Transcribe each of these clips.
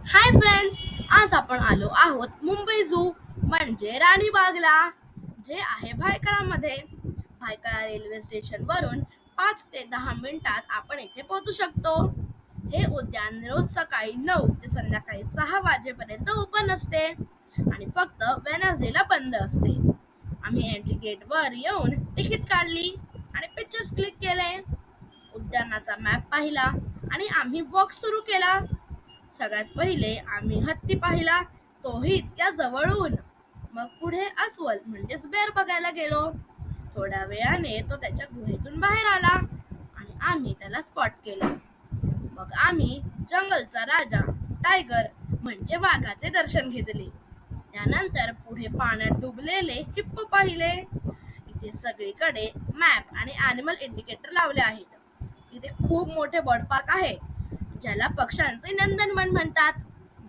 Hi friends, आज आपण आलो आहोत मुंबई झू म्हणजे राणीबागला, जे आहे भायखळामध्ये. भायखळा रेल्वे स्टेशन वरून 5 ते 10 मिनिटात आपण इथे पोहोचू शकतो. हे उद्यान रोज सकाळी 9 ते संध्याकाळी 6 वाजेपर्यंत ओपन असते आणि फक्त वेनसडेला बंद असते. आम्ही एंट्री गेट वर येऊन तिकीट काढली आणि पिक्चर्स क्लिक केले. उद्यानाचा मॅप पाहिला आणि आम्ही वॉक सुरू केला. सगळ्यात पहिले आम्ही हत्ती पाहिला, तोही इतक्या जवळून. मग पुढे अस्वल म्हणजेच बेर बघायला गेलो. थोड्या वेळाने तो त्याच्या गुहेतून बाहेर आला आणि आम्ही त्याला स्पॉट केलं. मग आम्ही जंगलचा राजा टायगर म्हणजे वाघाचे दर्शन घेतले. त्यानंतर पुढे पाण्यात डुबलेले हिप्पो पाहिले. इथे सगळीकडे मॅप आणि ॲनिमल इंडिकेटर लावले आहेत. इथे खूप मोठे बर्ड पार्क आहे, ज्याला पक्ष्यांचे नंदनवन म्हणतात,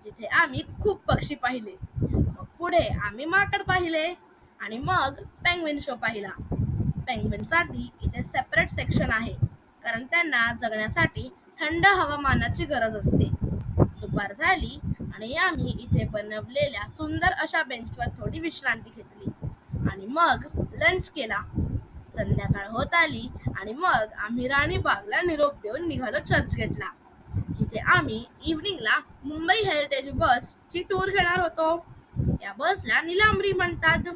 जिथे आम्ही खूप पक्षी पाहिले. मग पुढे आम्ही माकड पाहिले आणि मग पेंग्विन शो पाहिला. पेंग्विनसाठी इथे सेपरेट सेक्शन आहे, कारण त्यांना जगण्यासाठी थंड हवामानाची गरज असते. दुपार झाली आणि आम्ही इथे बनवलेल्या सुंदर अशा बेंचवर थोडी विश्रांती घेतली आणि मग लंच केला. संध्याकाळ होत आली आणि मग आम्ही राणीबागला निरोप देऊन निघालो चर्चगेटला, जिथे आम्ही इव्हनिंगला मुंबई हेरिटेज बसची टूर घेणार होतो. या बसला निलांबरी म्हणतात.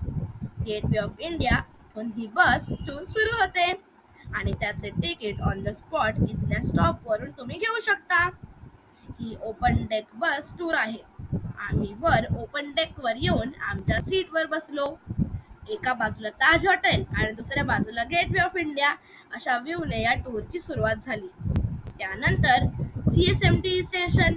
गेटवे ऑफ इंडिया इथून ही बस टूर सुरू होते आणि त्याचे तिकीट ऑन द स्पॉट इथल्या स्टॉप वरून तुम्ही घेऊ शकता. ही ओपन डेक बस टूर आहे. आम्ही वर ओपन डेक वर येऊन आमच्या सीटवर बसलो. एका बाजूला ताज हॉटेल आणि दुसऱ्या बाजूला गेटवे ऑफ इंडिया अशा व्ह्यूने या टूरची सुरुवात झाली. त्यानंतर CSMT station,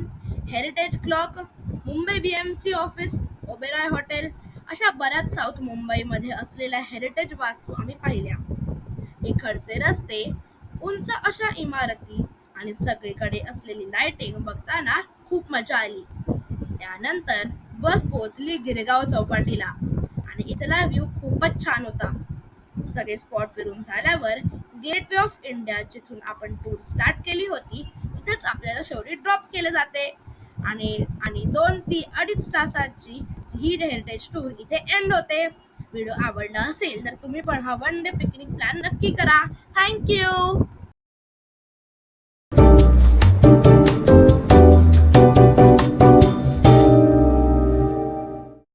heritage clock, Mumbai BMC office, Oberoi hotel अशा बऱ्याच साऊथ मुंबईमध्ये असलेल्या हेरिटेज वास्तू आम्ही पाहिल्या. इकडचे रस्ते, उंच अशा इमारती आणि सगळीकडे असलेली लाइटिंग बघताना खूप मजा आली. त्यानंतर बस पोहोचली गिरगाव चौपाटीला आणि इथला व्ह्यू खूपच छान होता. सगळे स्पॉट फिरून झाल्यावर गेटवे ऑफ इंडिया, जिथून आपण टूर स्टार्ट केली होती, तिथेच आपल्याला शेवटी ड्रॉप केले जाते आणि 2 ते 2.5 तासाची ही हेरिटेज टूर इथे एंड होते. व्हिडिओ आवडला असेल तर तुम्ही पण हा वन डे पिकनिक प्लॅन नक्की करा. थँक्यू.